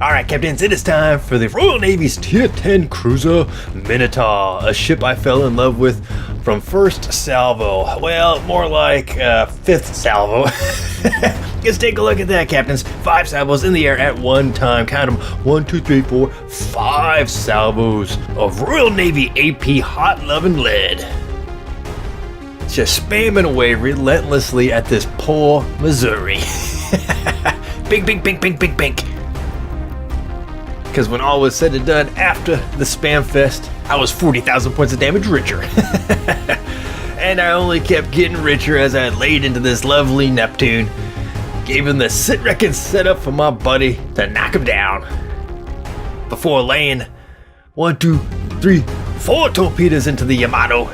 Alright, Captains, it is time for the Royal Navy's Tier 10 Cruiser Minotaur, a ship I fell in love with from first salvo. Well, more like fifth salvo. Let's take a look at that, Captains. 5 salvos in the air at one time. Count them. 1, 2, 3, 4, 5 salvos of Royal Navy AP hot loving lead. Just spamming away relentlessly at this poor Missouri. Bink, bink, bink, bink, bink, bink. Because when all was said and done after the spam fest, I was 40,000 points of damage richer. And I only kept getting richer as I laid into this lovely Neptune. Gave him the sit-wrecking setup for my buddy to knock him down. Before laying 1, 2, 3, 4 torpedoes into the Yamato.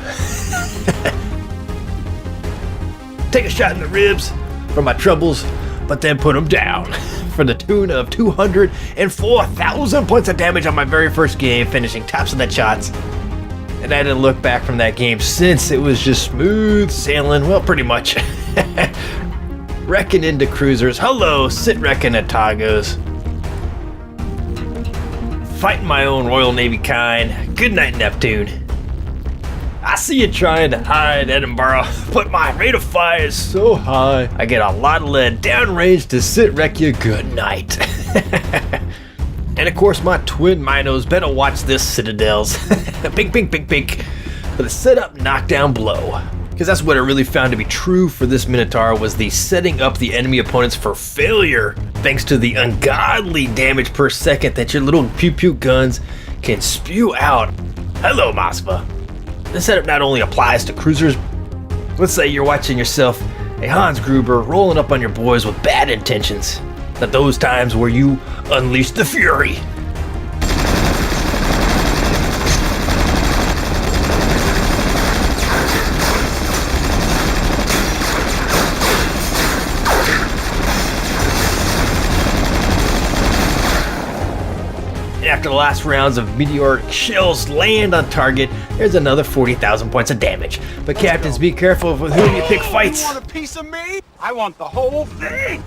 Take a shot in the ribs for my troubles, but then put them down. For the tune of 204,000 points of damage on my very first game, finishing tops of the shots. And I didn't look back from that game since. It was just smooth sailing, well, pretty much. Wrecking into cruisers. Hello, sit-wrecking at Tagos. Fighting my own Royal Navy kind. Good night, Neptune. I see you trying to hide, Edinburgh, but my rate of fire is so high, I get a lot of lead downrange to sit-wreck you good night. And of course, my twin Minos better watch this citadels. Pink, pink, pink, pink. For the setup knockdown blow. Because that's what I really found to be true for this Minotaur, was the setting up the enemy opponents for failure, thanks to the ungodly damage per second that your little pew-pew guns can spew out. Hello, Moskva. This setup not only applies to cruisers. Let's say you're watching yourself a Hans Gruber rolling up on your boys with bad intentions. At those times where you unleash the fury. After the last rounds of meteoric shells land on target, there's another 40,000 points of damage. But Captains, be careful with whom you pick fights. You want a piece of me? I want the whole thing!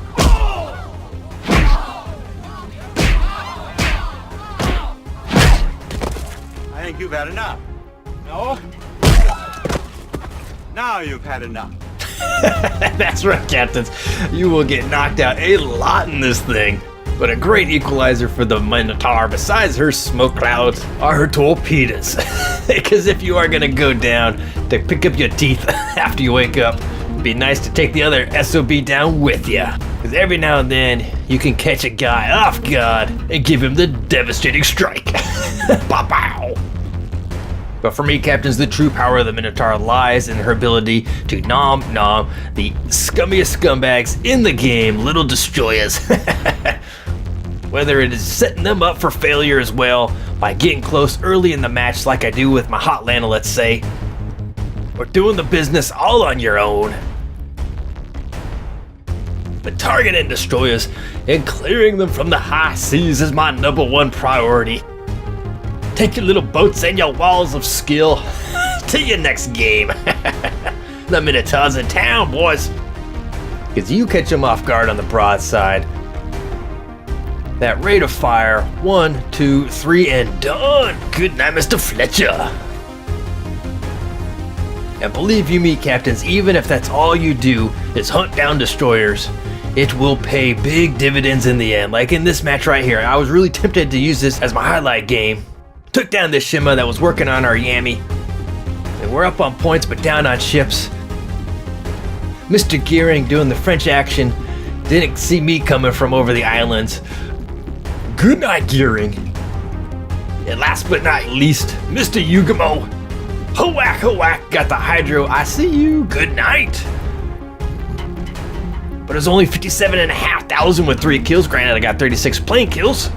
I think you've had enough. No? Now you've had enough. That's right, Captains. You will get knocked out a lot in this thing. But a great equalizer for the Minotaur, besides her smoke clouds, are her torpedoes. Because if you are going to go down to pick up your teeth after you wake up, it'd be nice to take the other SOB down with you. Because every now and then, you can catch a guy off guard and give him the devastating strike. Pow-pow! But for me, Captains, the true power of the Minotaur lies in her ability to nom the scummiest scumbags in the game, little destroyers. Whether it is setting them up for failure as well, by getting close early in the match like I do with my Hotlanta, let's say, or doing the business all on your own. But targeting destroyers and clearing them from the high seas is my #1 priority. Take your little boats and your walls of skill to your next game. The Minotaur's in town, boys. Because you catch them off guard on the broadside. That rate of fire, 1, 2, 3, and done. Good night, Mr. Fletcher. And believe you me, Captains, even if that's all you do is hunt down destroyers, it will pay big dividends in the end. Like in this match right here, I was really tempted to use this as my highlight game. Took down this Shima that was working on our Yami. And we're up on points but down on ships. Mr. Gearing doing the French action didn't see me coming from over the islands. Good night, Gearing. And last but not least, Mr. Yugamo. Ho-whack, got the Hydro. I see you. Good night. But it's only 57,500 with 3 kills. Granted, I got 36 plane kills.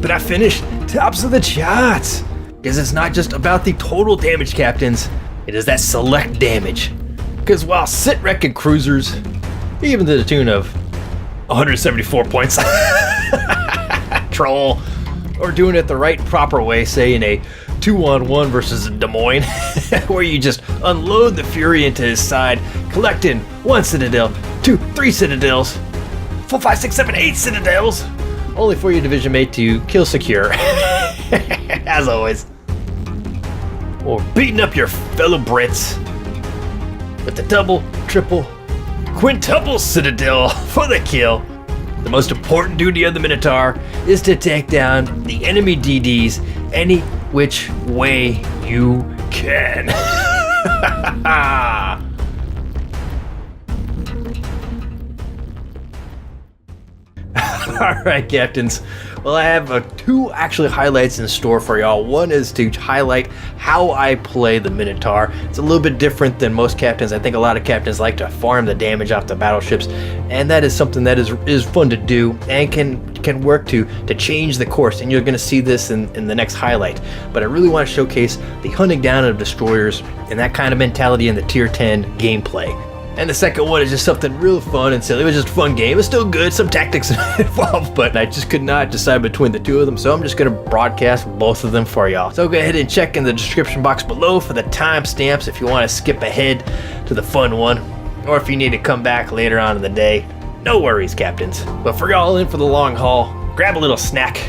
But I finished tops of the charts. Because it's not just about the total damage, Captains. It is that select damage. Because while sit-wrecking cruisers, even to the tune of 174 points, troll, or doing it the right proper way, say in a 2-on-1 versus a Des Moines, where you just unload the Fury into his side, collecting 1 citadel, 2, 3 citadels, 4, 5, 6, 7, 8 citadels, only for your division mate to kill secure, as always. Or beating up your fellow Brits with the double, triple, quintuple citadel for the kill. The most important duty of the Minotaur is to take down the enemy DDs any which way you can. Alright, captains. Well, I have two actually highlights in store for y'all. One is to highlight how I play the Minotaur. It's a little bit different than most captains. I think a lot of captains like to farm the damage off the battleships, and that is something that is fun to do and can work to change the course, and you're going to see this in the next highlight. But I really want to showcase the hunting down of destroyers and that kind of mentality in the tier 10 gameplay. And the second one is just something real fun and silly. It was just a fun game. It's still good, some tactics involved, but I just could not decide between the two of them, so I'm just going to broadcast both of them for y'all. So go ahead and check in the description box below for the timestamps if you want to skip ahead to the fun one, or if you need to come back later on in the day. No worries, captains. But for y'all in for the long haul, grab a little snack,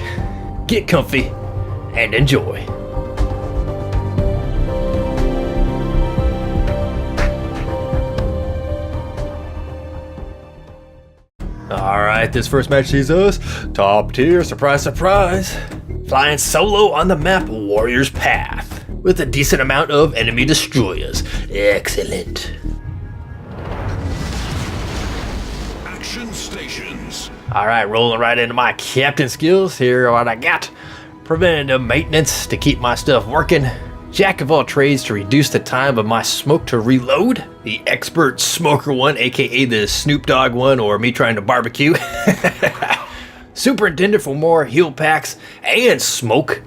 get comfy, and enjoy. Alright, this first match sees us top tier, surprise, surprise, flying solo on the map Warrior's Path with a decent amount of enemy destroyers. Excellent. Action stations. Alright, rolling right into my captain skills. Here what I got. Preventative maintenance to keep my stuff working. Jack of all trades to reduce the time of my smoke to reload. The expert smoker one, aka the Snoop Dogg one, or me trying to barbecue. Superintendent for more heal packs and smoke.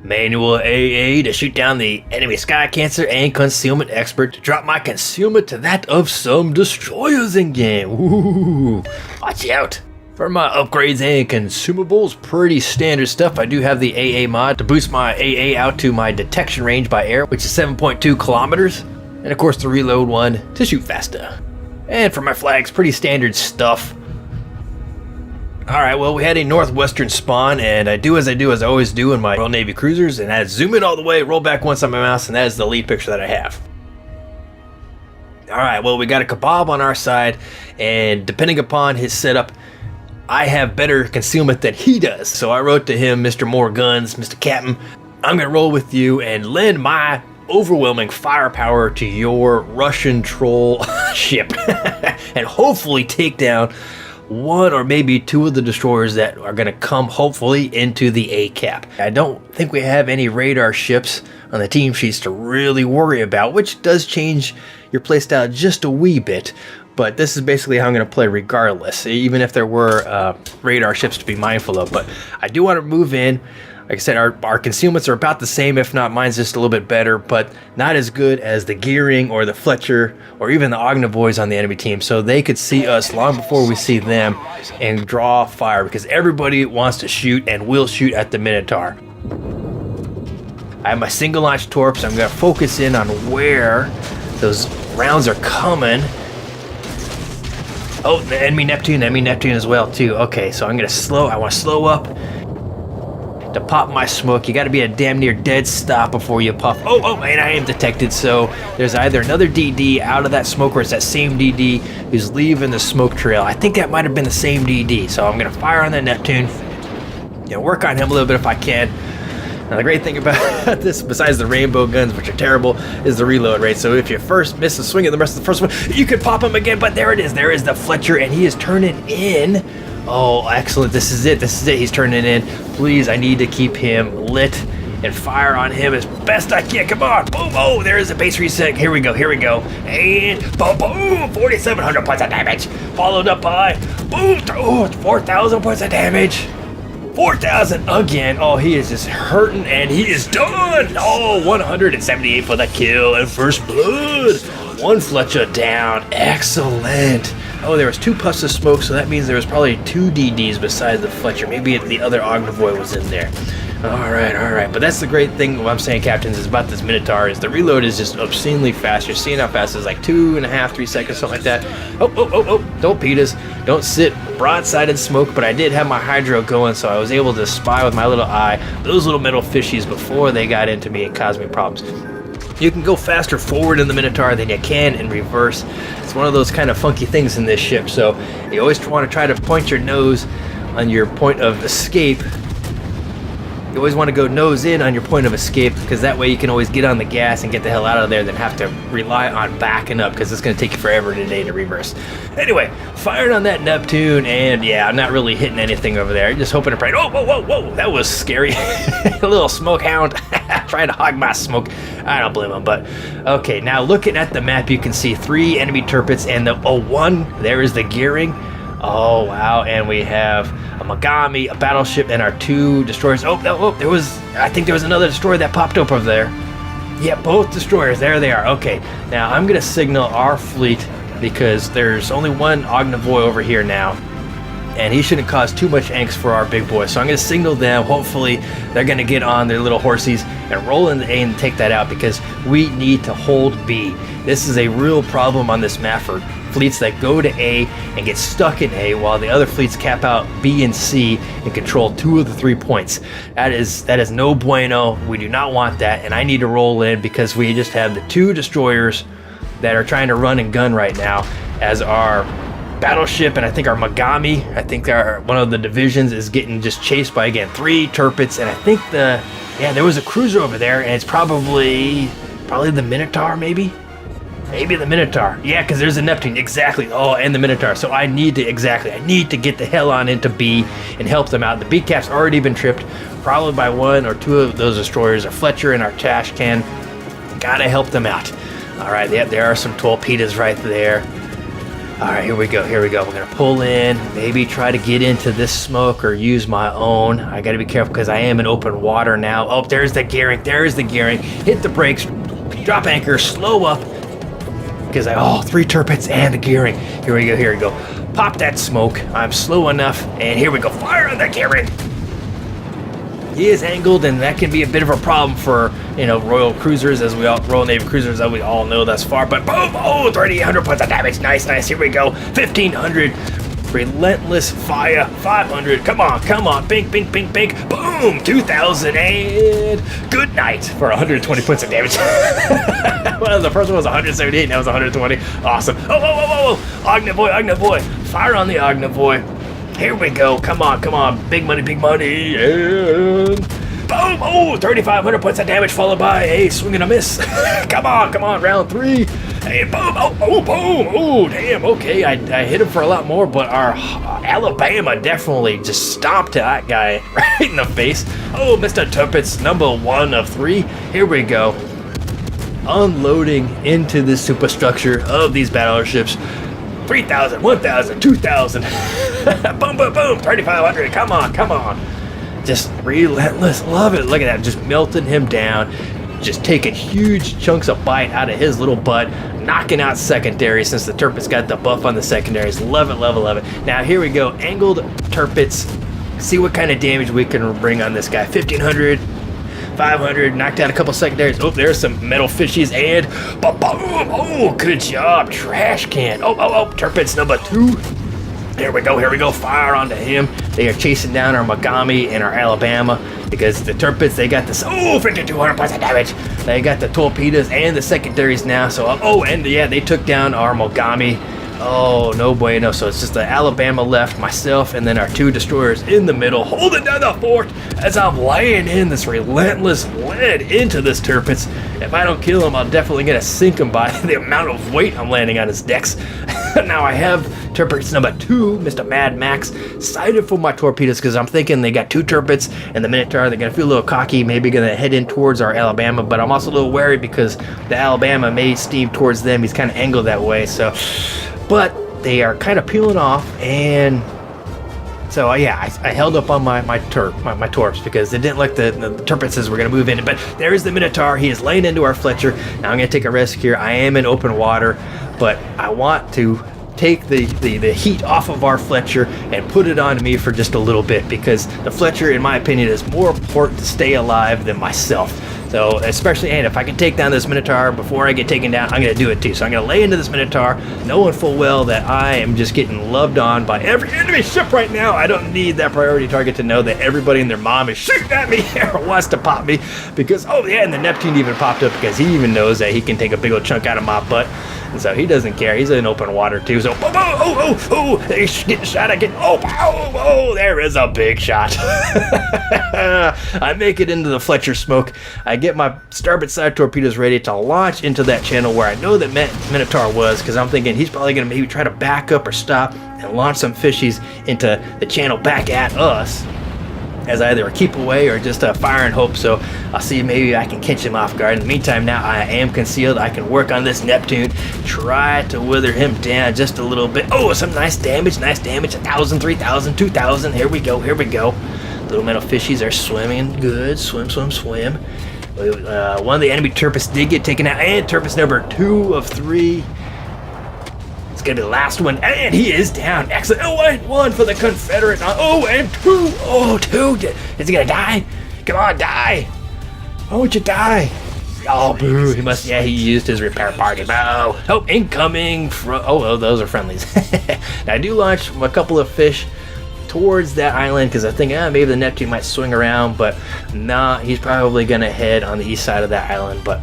Manual AA to shoot down the enemy sky cancer, and concealment expert to drop my concealment to that of some destroyers in game. Ooh, watch out. For my upgrades and consumables, pretty standard stuff. I do have the AA mod to boost my AA out to my detection range by air, which is 7.2 kilometers. And of course the reload one to shoot faster. And for my flags, pretty standard stuff. Alright, well, we had a northwestern spawn, and I do as I always do in my Royal Navy cruisers, and I zoom in all the way, roll back once on my mouse, and that is the lead picture that I have. Alright, well, we got a Kebab on our side, and depending upon his setup, I have better concealment than he does. So I wrote to him, Mr. More Guns, Mr. Captain, I'm gonna roll with you and lend my overwhelming firepower to your Russian troll ship and hopefully take down one or maybe two of the destroyers that are gonna come hopefully into the A cap. I don't think we have any radar ships on the team sheets to really worry about, which does change your playstyle just a wee bit. But this is basically how I'm going to play regardless, even if there were radar ships to be mindful of. But I do want to move in. Like I said, our concealments are about the same, if not mine's just a little bit better, but not as good as the Gearing or the Fletcher or even the Ognivoys on the enemy team. So they could see us long before we see them and draw fire, because everybody wants to shoot and will shoot at the Minotaur. I have my single launch torps. I'm going to focus in on where those rounds are coming. Oh, the enemy Neptune as well too. Okay, so I want to slow up to pop my smoke. You got to be a damn near dead stop before you puff. Oh, and I am detected. So there's either another DD out of that smoke, or it's that same DD who's leaving the smoke trail. I think that might have been the same DD. So I'm gonna fire on that Neptune. Work on him a little bit if I can. Now the great thing about this, besides the rainbow guns, which are terrible, is the reload rate. So if you first miss a swing at the rest of the first one, you could pop him again. But there it is. There is the Fletcher, and he is turning in. Oh, excellent. This is it. He's turning in. Please, I need to keep him lit and fire on him as best I can. Come on. Boom. Oh, there is a base reset. Here we go. And boom, boom. 4,700 points of damage. Followed up by boom. Oh, 4,000 points of damage. 4,000 again. Oh, he is just hurting, and he is done. Oh, 178 for the kill and first blood. One Fletcher down. Excellent. Oh, there was 2 puffs of smoke, so that means there was probably 2 DDs besides the Fletcher. Maybe the other Ognivoy was in there. Alright. But that's the great thing, what I'm saying, captains, is about this Minotaur, is the reload is just obscenely fast. You're seeing how fast it is, like 2.5, 3 seconds, something like that. Oh, torpedoes. Don't sit broadside in smoke, but I did have my hydro going, so I was able to spy with my little eye those little metal fishies before they got into me and caused me problems. You can go faster forward in the Minotaur than you can in reverse. It's one of those kind of funky things in this ship, so you always want to try to point your nose on your point of escape. You always want to go nose in on your point of escape, because that way you can always get on the gas and get the hell out of there than have to rely on backing up, because it's going to take you forever today to reverse. Anyway, fired on that Neptune, and yeah, I'm not really hitting anything over there. Just hoping to pray. Oh, whoa, that was scary. A little smoke hound trying to hog my smoke. I don't blame him, but okay, now looking at the map, you can see 3 enemy turrets and the one, there is the gearing. Oh, wow, and we have a Mogami, a battleship, and our 2 destroyers. I think there was another destroyer that popped up over there. Yeah, both destroyers, there they are. Okay, now I'm going to signal our fleet, because there's only one Ognivoy over here now, and he shouldn't cause too much angst for our big boys. So I'm going to signal them. Hopefully, they're going to get on their little horsies and roll into A and take that out, because we need to hold B. This is a real problem on this map for fleets that go to A and get stuck in A, while the other fleets cap out B and C and control 2 of the 3 points. That is no bueno. We do not want that, and I need to roll in, because we just have the 2 destroyers that are trying to run and gun right now as our battleship, and I think our Mogami, I think one of the divisions is getting just chased by, again, 3 turrets, and I think there was a cruiser over there, and it's probably the Minotaur, maybe the Minotaur. Yeah, because there's a Neptune, exactly. Oh, and the Minotaur. So I need to get the hell on into B and help them out. The B cap's already been tripped, probably by 1 or 2 of those destroyers, our Fletcher and our trash can. Gotta help them out. All right, yeah, there are some torpedoes right there. All right, here we go. We're gonna pull in, maybe try to get into this smoke or use my own. I gotta be careful, because I am in open water now. Oh, there's the gearing. Hit the brakes, drop anchor, slow up, because 3 turrets and the gearing. Here we go. Pop that smoke. I'm slow enough, and here we go. Fire on the gearing. He is angled, and that can be a bit of a problem for, Royal Cruisers, Royal Navy Cruisers, as we all know thus far. But boom! Oh, 3,800 points of damage. Nice. Here we go. 1,500. Relentless fire. 500. Come on. Bink. Boom! 2,000, and good night for 120 points of damage. Well, the first one was 178, now it's 120. Awesome. Oh! Ognivoy. Fire on the Ognivoy. Here we go. Come on. Big money. And boom! Oh, 3,500 points of damage, followed by a swing and a miss. Come on. Round 3. Hey, boom! Oh, boom! Oh, damn. Okay, I hit him for a lot more, but our Alabama definitely just stomped that guy right in the face. Oh, Mr. Tuppets, number 1 of 3. Here we go. Unloading into the superstructure of these battleships. 3,000, 1,000, 2,000. Boom, 3,500. Come on. Just relentless. Love it. Look at that. Just melting him down. Just taking huge chunks of bite out of his little butt. Knocking out secondary, since the turrets got the buff on the secondaries. Love it. Now here we go. Angled turrets. See what kind of damage we can bring on this guy. 1,500. 500, knocked out a couple secondaries. Oh, there's some metal fishies, and boom! Oh, good job, trash can. Oh, turrets number 2. Here we go. Fire onto him. They are chasing down our Mogami and our Alabama, because the turrets, they got this. Oh, 5,200 points of damage. They got the torpedoes and the secondaries now. So, they took down our Mogami. Oh, no bueno. So it's just the Alabama left, myself, and then our 2 destroyers in the middle, holding down the fort as I'm laying in this relentless lead into this turrets. If I don't kill him, I'm definitely going to sink him by the amount of weight I'm landing on his decks. Now I have turrets number 2, Mr. Mad Max, sighted for my torpedoes, because I'm thinking they got 2 turrets and the Minotaur. They're going to feel a little cocky, maybe going to head in towards our Alabama, but I'm also a little wary because the Alabama may steam towards them. He's kind of angled that way, so... But they are kind of peeling off, and so I held up on my torps, because they didn't like the turrets were going to move in. But there is the Minotaur. He is laying into our Fletcher. Now I'm going to take a risk here. I am in open water, but I want to take the heat off of our Fletcher and put it on me for just a little bit, because the Fletcher, in my opinion, is more important to stay alive than myself. So especially, and if I can take down this Minotaur before I get taken down, I'm going to do it too. So I'm going to lay into this Minotaur, knowing full well that I am just getting loved on by every enemy ship right now. I don't need that priority target to know that everybody and their mom is shooting at me or wants to pop me, because, oh yeah, and the Neptune even popped up because he even knows that he can take a big old chunk out of my butt. And so he doesn't care. He's in open water too. So, he's getting shot again. There is a big shot. I make it into the Fletcher smoke. I get my starboard side torpedoes ready to launch into that channel where I know that Minotaur was, because I'm thinking he's probably going to maybe try to back up or stop and launch some fishies into the channel back at us, as either a keep away or just a fire and hope. So I'll see maybe I can catch him off guard. In the meantime, now I am concealed. I can work on this Neptune, try to wither him down just a little bit. Oh, some nice damage, 1,000, 3,000, 2,000. Here we go. Little metal fishies are swimming good. Swim. One of the enemy turpus did get taken out, and turpus number 2 of 3. It's gonna be the last one, and he is down. Excellent. Oh, and 1 for the Confederate. Oh, and 2. Oh, 2. Is he gonna die? Come on, die. Why won't you die? Oh, boo. He must. Yeah, he used his repair party bow. Oh, incoming. Oh, those are friendlies. Now, I do launch a couple of fish towards that island, because I think maybe the Neptune might swing around, but nah, he's probably gonna head on the east side of that island. But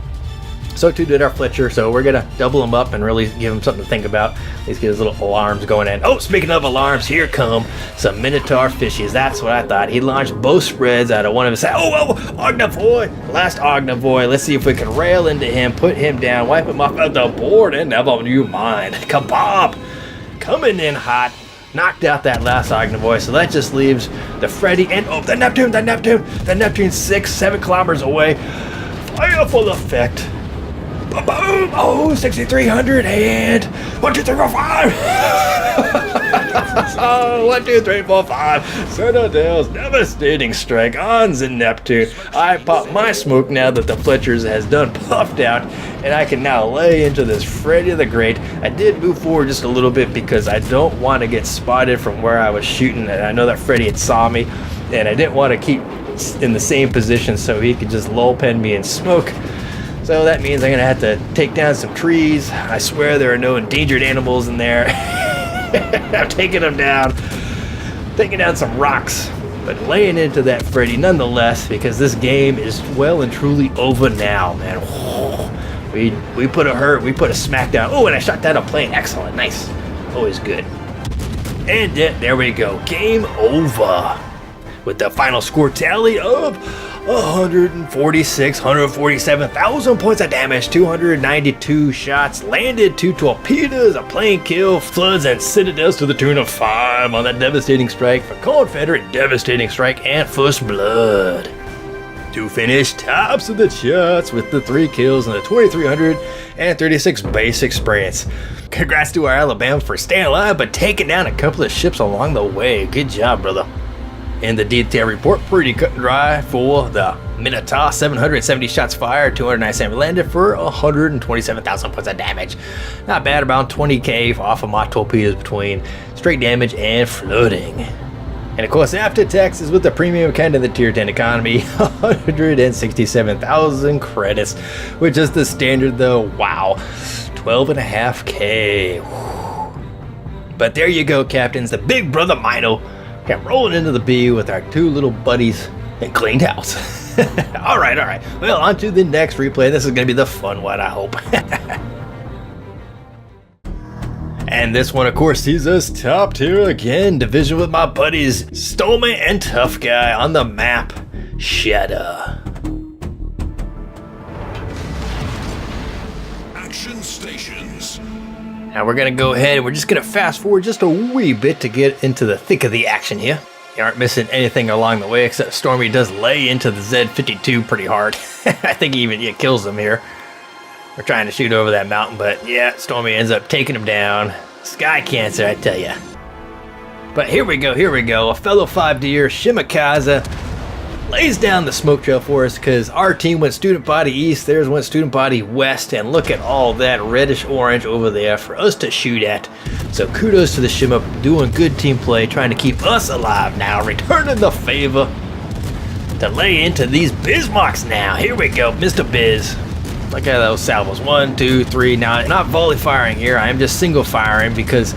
so too did our Fletcher, so we're gonna double him up and really give him something to think about. Let's get his little alarms going in. Oh, speaking of alarms, here come some Minotaur fishies. That's what I thought. He launched both spreads out of one of his. Oh, Ognavoy! Last Ognavoy. Let's see if we can rail into him, put him down, wipe him off at the board, and never you mind. Kabob! Coming in hot. Knocked out that last Ognavoy, so that just leaves the Freddy and the Neptune 6, 7 kilometers away. Fire full effect. Boom! Oh, 6,300 and 1, 2, 3, 4, 5. 1, 2, 3, 4, 5. Citadel's devastating strike on the Neptune. I pop my smoke now that the Fletcher's has done puffed out, and I can now lay into this Freddy the Great. I did move forward just a little bit because I don't want to get spotted from where I was shooting, and I know that Freddy had saw me, and I didn't want to keep in the same position so he could just lull pen me in smoke. So that means I'm gonna have to take down some trees. I swear there are no endangered animals in there. I'm taking them down, taking down some rocks, but laying into that Freddy nonetheless, because this game is well and truly over now, man. We put a smackdown. Oh, and I shot down a plane. Excellent, nice, always good. And there we go, game over, with the final score tally of 147,000 points of damage, 292 shots, landed 2 torpedoes, a plane kill, floods, and citadels to the tune of 5 on that devastating strike for Confederate devastating strike and first blood. To finish tops of the charts with the 3 kills and the 2,336 base experience. Congrats to our Alabama for staying alive but taking down a couple of ships along the way. Good job, brother. In the detail report, pretty cut and dry for the Minotaur. 770 shots fired, 297 landed for 127,000 points of damage. Not bad, around 20k off of my torpedoes between straight damage and flooding. And of course, after taxes with the premium kind of the tier 10 economy, 167,000 credits, which is the standard though. Wow, 12.5k. But there you go, captains. The big brother Mino. Came rolling into the B with our 2 little buddies and cleaned house. All right. Well, on to the next replay. This is going to be the fun one, I hope. And this one, of course, sees us top tier again. Division with my buddies, Stormy and Tough Guy on the map, Shadow. Action stations. Now we're going to go ahead and we're just going to fast forward just a wee bit to get into the thick of the action here. You aren't missing anything along the way, except Stormy does lay into the Z-52 pretty hard. I think he even kills him here. We're trying to shoot over that mountain, but yeah, Stormy ends up taking him down. Sky cancer, I tell ya. But here we go. A fellow 5 deer, Shimakaza, lays down the smoke trail for us because our team went student body east, theirs went student body west, and look at all that reddish orange over there for us to shoot at. So kudos to the Shimmer, doing good team play, trying to keep us alive now, returning the favor to lay into these Bismarcks now. Here we go, Mr. Biz. Look at those salvos. 1, 2, 3. Now, I'm not volley firing here. I am just single firing because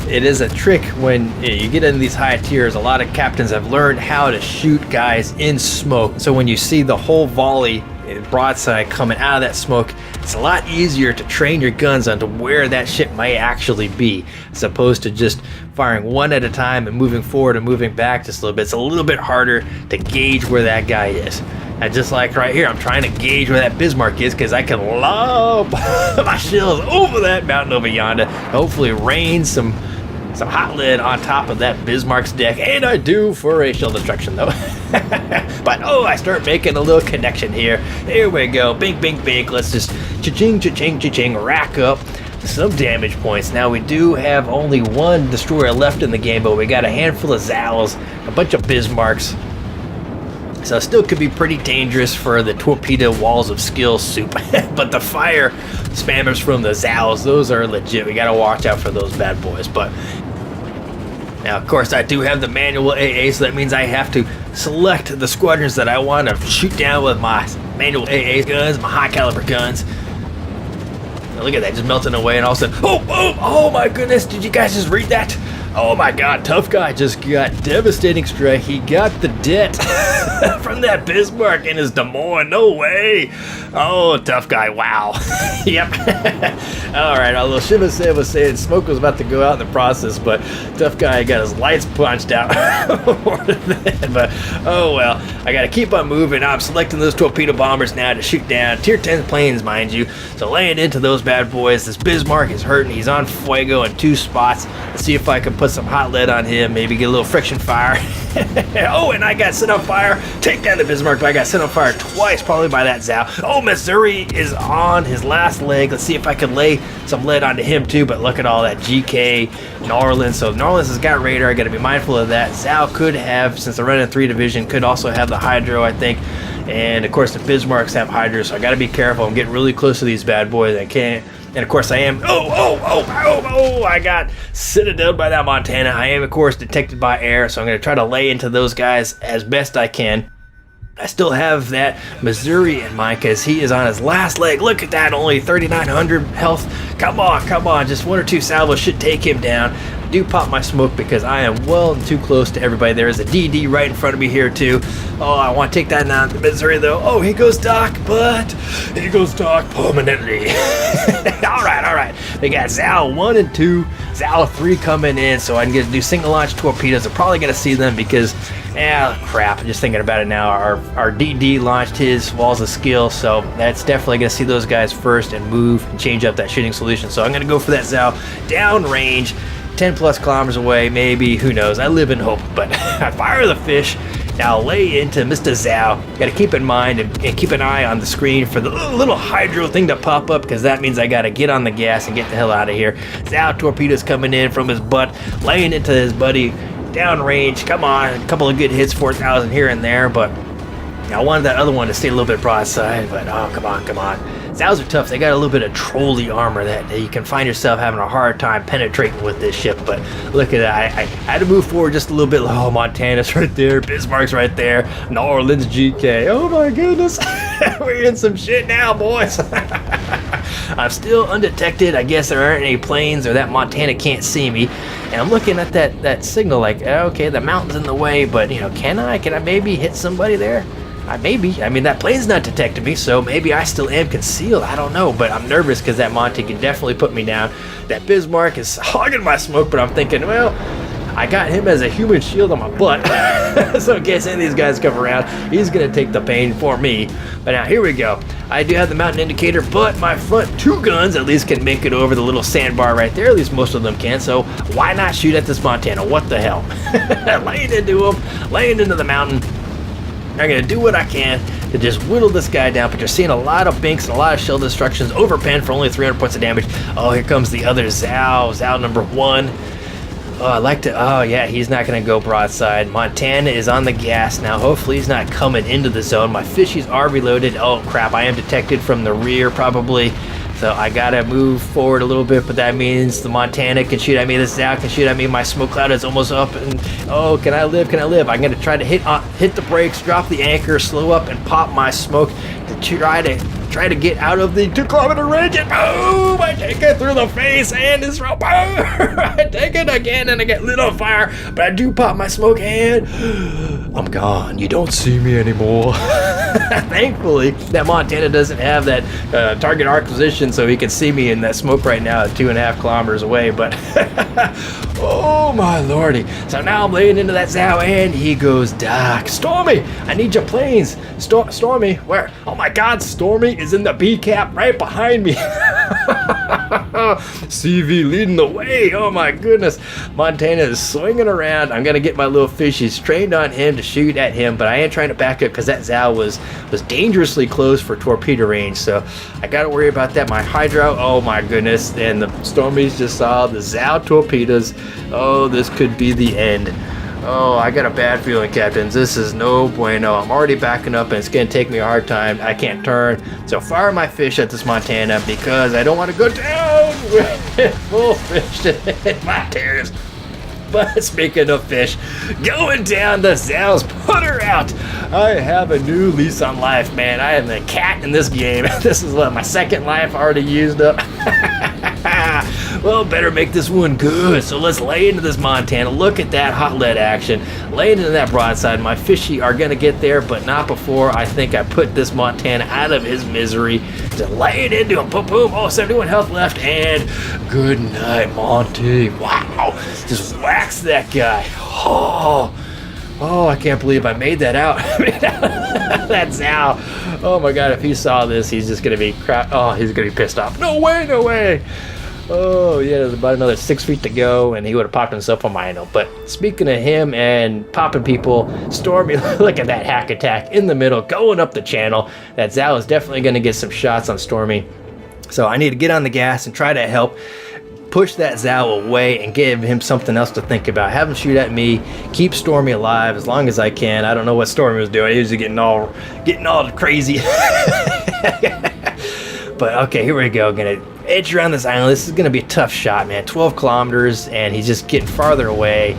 it is a trick when you get in these high tiers. A lot of captains have learned how to shoot guys in smoke. So when you see the whole volley broadside coming out of that smoke, it's a lot easier to train your guns onto where that ship may actually be, as opposed to just firing one at a time and moving forward and moving back just a little bit. It's a little bit harder to gauge where that guy is. And just like right here, I'm trying to gauge where that Bismarck is because I can lob my shells over that mountain over yonder. Hopefully rain some hot lead on top of that Bismarck's deck, and I do for a shell destruction though. But I start making a little connection here. Here we go, bing, bing, bing. Let's just cha-ching, cha-ching, cha-ching, rack up some damage points. Now we do have only one destroyer left in the game, but we got a handful of Zals, a bunch of Bismarcks. So it still could be pretty dangerous for the torpedo walls of skill soup. But the fire spammers from the Zals, those are legit. We gotta watch out for those bad boys. But now, of course, I do have the manual AA, so that means I have to select the squadrons that I want to shoot down with my manual AA guns, my high caliber guns. Now look at that, just melting away, and all of a sudden, oh my goodness, did you guys just read that? Oh my god, Tough Guy just got devastating strike. He got the debt from that Bismarck in his Des Moines. No way. Oh, Tough Guy, wow. Yep. Alright, although Shiva Said was saying smoke was about to go out in the process, but Tough Guy got his lights punched out. But oh well, I gotta keep on moving. I'm selecting those torpedo bombers now to shoot down tier 10 planes, mind you. So laying into those bad boys. This Bismarck is hurting. He's on fuego in 2 spots. Let's see if I can put some hot lead on him, maybe get a little friction fire. Oh, and I got set on fire. Take down the Bismarck, but I got set on fire twice, probably by that Zao. Oh, Missouri is on his last leg. Let's see if I can lay some lead onto him too, but look at all that GK, Norland. So Norland has got radar. I got to be mindful of that. Zao could have, since they're running 3 division, could also have the Hydro, I think. And of course the Bismarcks have Hydro, so I got to be careful. I'm getting really close to these bad boys. I can't. And of course I am, I got citadeled by that Montana. I am of course detected by air, so I'm going to try to lay into those guys as best I can. I still have that Missouri in mind because he is on his last leg. Look at that, only 3,900 health. Come on, just 1 or 2 salvos should take him down. I do pop my smoke because I am well too close to everybody. There is a DD right in front of me here too. Oh, I want to take that down to Missouri though. Oh, he goes dark, but he goes dark permanently. Alright. We got Zal 1 and 2, Zal 3 coming in, so I can get to do single launch torpedoes. I'm probably going to see them because crap, I'm just thinking about it now. Our DD launched his walls of skill, so that's definitely going to see those guys first and move and change up that shooting solution. So I'm going to go for that Zao downrange, 10 plus kilometers away, maybe, who knows. I live in hope, but I fire the fish. Now lay into Mr. Zao. Got to keep in mind and keep an eye on the screen for the little hydro thing to pop up, because that means I got to get on the gas and get the hell out of here. Zao torpedoes coming in from his butt, laying into his buddy. Downrange, come on, a couple of good hits, 4,000 here and there, but I wanted that other one to stay a little bit broadside, but oh, come on. Zaos are tough. They got a little bit of trolley armor that you can find yourself having a hard time penetrating with this ship, but look at that. I had to move forward just a little bit. Oh, Montana's right there, Bismarck's right there, New Orleans GK. Oh my goodness, we're in some shit now, boys. I'm still undetected. I guess there aren't any planes, or that Montana can't see me. And I'm looking at that signal like, okay, the mountain's in the way, but can I maybe hit somebody there? Maybe. I mean, that plane's not detecting me, so maybe I still am concealed. I don't know, but I'm nervous because that Monty can definitely put me down. That Bismarck is hogging my smoke, but I'm thinking, well, I got him as a human shield on my butt. So in case any of these guys come around, he's going to take the pain for me. But now, here we go. I do have the mountain indicator, but my front 2 guns at least can make it over the little sandbar right there. At least most of them can. So why not shoot at this Montana? What the hell? Laying into him, laying into the mountain. I'm going to do what I can to just whittle this guy down, but you're seeing a lot of binks and a lot of shell destructions. Overpen for only 300 points of damage. Oh, here comes the other Zao number 1. Oh, yeah, he's not going to go broadside. Montana is on the gas now. Hopefully he's not coming into the zone. My fishies are reloaded. Oh, crap, I am detected from the rear probably. So I gotta move forward a little bit, but that means the Montana can shoot at me, the Zao can shoot at me, my smoke cloud is almost up, and oh, can I live, can I live? I'm gonna try to hit the brakes, drop the anchor, slow up, and pop my smoke to try to get out of the 2-kilometer range, and boom, I take it through the face, and it's boom, I take it again, and I get lit on fire, but I do pop my smoke, and I'm gone. You don't see me anymore. Thankfully, that Montana doesn't have that target acquisition, so he can see me in that smoke right now at 2.5 kilometers away, but oh my lordy. So now I'm laying into that Zao, and he goes, Doc, Stormy, I need your planes. Stormy, where? Oh my God, Stormy is in the B cap right behind me. CV leading the way. Oh my goodness. Montana is swinging around. I'm gonna get my little fishies trained on him to shoot at him, but I am trying to back up because that Zao was dangerously close for torpedo range, so I gotta worry about that. My hydro, oh my goodness, and the Stormies just saw the Zao torpedoes. Oh, this could be the end. Oh, I got a bad feeling, captains. This is no bueno. I'm already backing up, and it's going to take me a hard time. I can't turn. So fire my fish at this Montana because I don't want to go down with full fish in my tears. But speaking of fish, going down, the Zao's put her out. I have a new lease on life, man. I am the cat in this game. This is my second life already used up. Well, better make this one good. So let's lay into this Montana. Look at that hot lead action. Laying into that broadside. My fishy are going to get there, but not before I think I put this Montana out of his misery. To lay it into him. Boom, boom. Oh, 71 health left. And good night, Monty. Wow. Just wax that guy. Oh, I can't believe I made that out. That Zao. Oh my God, if he saw this, he's just going to be he's going to be pissed off. No way, no way. Oh, yeah, there's about another 6 feet to go, and he would have popped himself a Mino. But speaking of him and popping people, Stormy, look at that hack attack in the middle, going up the channel. That Zao is definitely going to get some shots on Stormy. So I need to get on the gas and try to help push that Zao away and give him something else to think about. Have him shoot at me, keep Stormy alive as long as I can. I don't know what Stormy was doing. He was getting all crazy. But okay, here we go. Gonna edge around this island. This is gonna be a tough shot, man. 12 kilometers, and he's just getting farther away.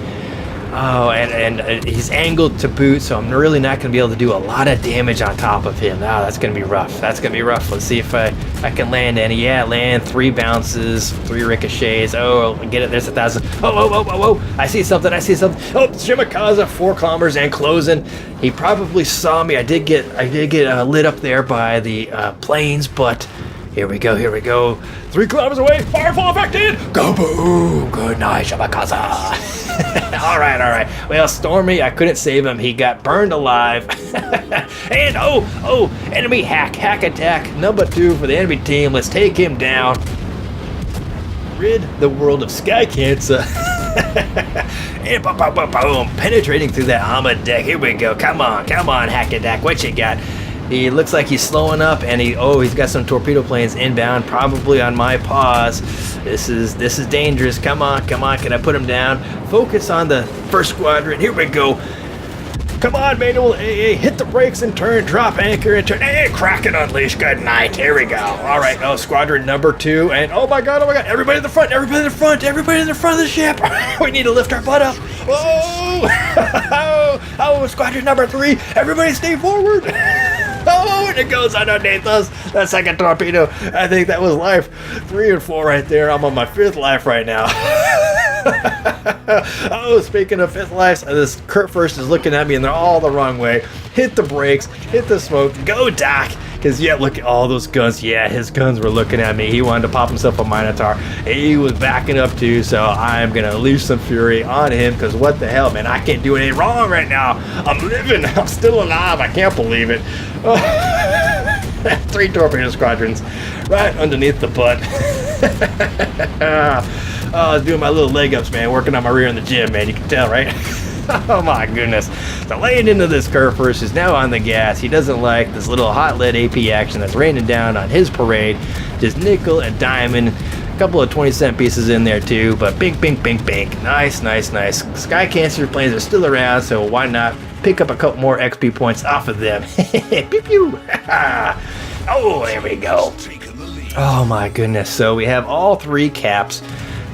Oh, and he's angled to boot, so I'm really not gonna be able to do a lot of damage on top of him. Oh, that's gonna be rough. That's gonna be rough. Let's see if I can land any. Yeah, land 3 bounces, 3 ricochets. Oh, get it. There's 1,000. Oh! I see something. Oh, Shimakaza, 4 kilometers and closing. He probably saw me. I did get lit up there by the planes, but. Here we go. 3 kilometers away. Firefall affected. Go boom. Good night, Shimakaza. All right. Well, Stormy, I couldn't save him. He got burned alive. And enemy hack attack number 2 for the enemy team. Let's take him down. Rid the world of sky cancer. And boom, penetrating through that armored deck. Here we go. Come on, hack attack. What you got? He looks like he's slowing up, and he's got some torpedo planes inbound, probably on my paws. This is dangerous. Come on, can I put him down? Focus on the first squadron. Here we go. Come on, manual AA, hit the brakes and turn, drop anchor and turn. Hey, Kraken unleash. Good night. Here we go. All right, squadron number 2, and oh my god, everybody in the front of the ship. We need to lift our butt up. Oh, squadron number 3, everybody stay forward. Oh, and it goes underneath us. That second torpedo. I think that was life 3 and 4 right there. I'm on my 5th life right now. Oh, speaking of 5th lives, this Kurt First is looking at me and they're all the wrong way. Hit the brakes, hit the smoke, go Doc. Because, yeah, look at all those guns. Yeah, his guns were looking at me. He wanted to pop himself a Minotaur. He was backing up too, so I'm going to unleash some fury on him because what the hell, man? I can't do anything wrong right now. I'm living. I'm still alive. I can't believe it. 3 torpedo squadrons right underneath the butt. I was doing my little leg ups, man, working on my rear in the gym, man. You can tell, right? Oh my goodness. So laying into this curve first is now on the gas. He doesn't like this little hot lead AP action that's raining down on his parade. Just nickel and diamond. A couple of 20-cent pieces in there too, but bink. Nice. Sky Cancer planes are still around, so why not pick up a couple more XP points off of them. Pew pew. Oh, there we go. Oh my goodness. So we have all 3 caps.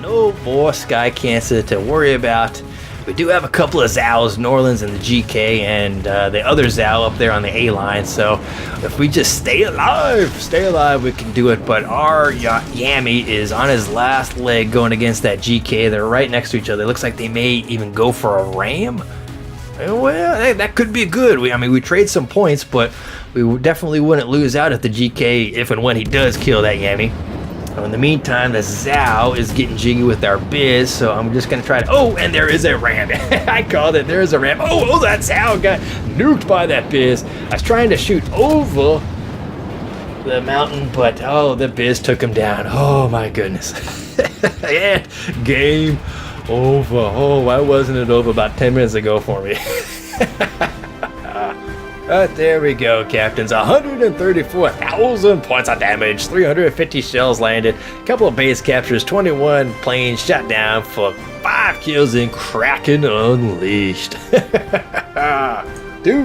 No more Sky Cancer to worry about. We do have a couple of Zows, Norlands and the GK, and the other Zao up there on the A line. So if we just stay alive, we can do it. But our Yami is on his last leg going against that GK. They're right next to each other. It looks like they may even go for a ram. Well, hey, that could be good. We trade some points, but we definitely wouldn't lose out if the GK, if and when he does kill that Yami. In the meantime, the Zao is getting jiggy with our Biz, so I'm just going to try to... Oh, and there is a ram. I called it. There is a ram. Oh, that Zao got nuked by that Biz. I was trying to shoot over the mountain, but, the Biz took him down. Oh, my goodness. And game over. Oh, why wasn't it over about 10 minutes ago for me? There we go, Captains. 134,000 points of damage, 350 shells landed, a couple of base captures, 21 planes shot down for 5 kills, and Kraken unleashed. 2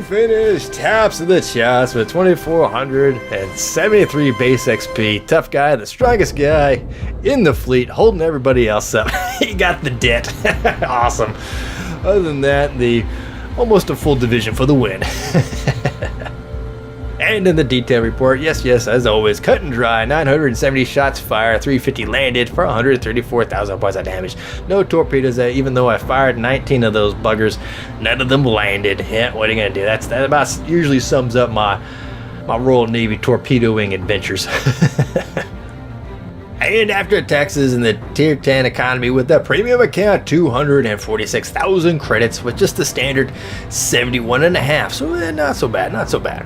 finish taps of the chest with 2,473 base XP. Tough guy, the strongest guy in the fleet, holding everybody else up. He got the debt. Awesome. Other than that, almost a full division for the win. And in the detail report, yes, as always, cut and dry, 970 shots fired, 350 landed for 134,000 points of damage. No torpedoes, even though I fired 19 of those buggers, none of them landed. Yeah, what are you gonna do? That about usually sums up my Royal Navy torpedoing adventures. And after taxes in the Tier 10 economy with the premium account, 246,000 credits with just the standard 71.5. So not so bad.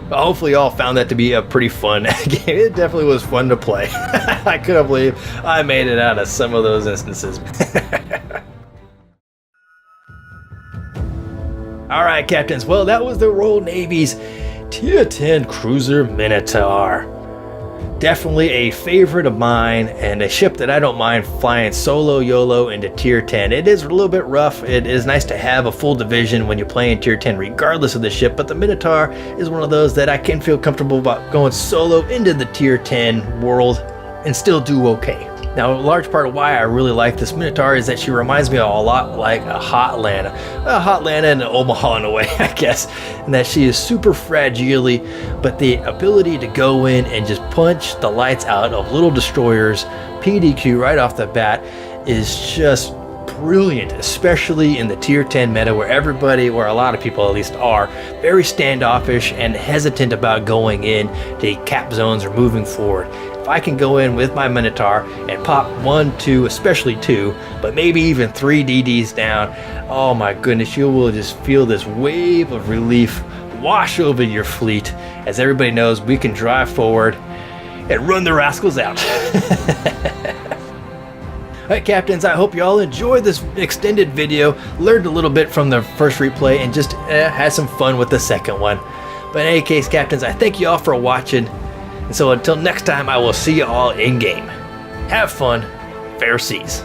But hopefully y'all found that to be a pretty fun game. It definitely was fun to play. I couldn't believe I made it out of some of those instances. Alright, Captains. Well, that was the Royal Navy's Tier 10 Cruiser Minotaur. Definitely a favorite of mine, and a ship that I don't mind flying solo YOLO into Tier 10. It is a little bit rough. It is nice to have a full division when you play in Tier 10 regardless of the ship, but the Minotaur is one of those that I can feel comfortable about going solo into the Tier 10 world and still do okay. Now, a large part of why I really like this Minotaur is that she reminds me a lot like a Hotlanta and an Omaha in a way, I guess, and that she is super fragile, but the ability to go in and just punch the lights out of little destroyers, PDQ right off the bat, is just brilliant, especially in the Tier 10 meta where a lot of people at least are, very standoffish and hesitant about going in to cap zones or moving forward. If I can go in with my Minotaur and pop 1, 2, especially 2, but maybe even 3 DDs down, oh my goodness, you will just feel this wave of relief wash over your fleet. As everybody knows, we can drive forward and run the rascals out. Alright, Captains, I hope you all enjoyed this extended video, learned a little bit from the first replay, and just had some fun with the second one. But in any case, Captains, I thank you all for watching. And so until next time, I will see you all in game. Have fun. Fair seas.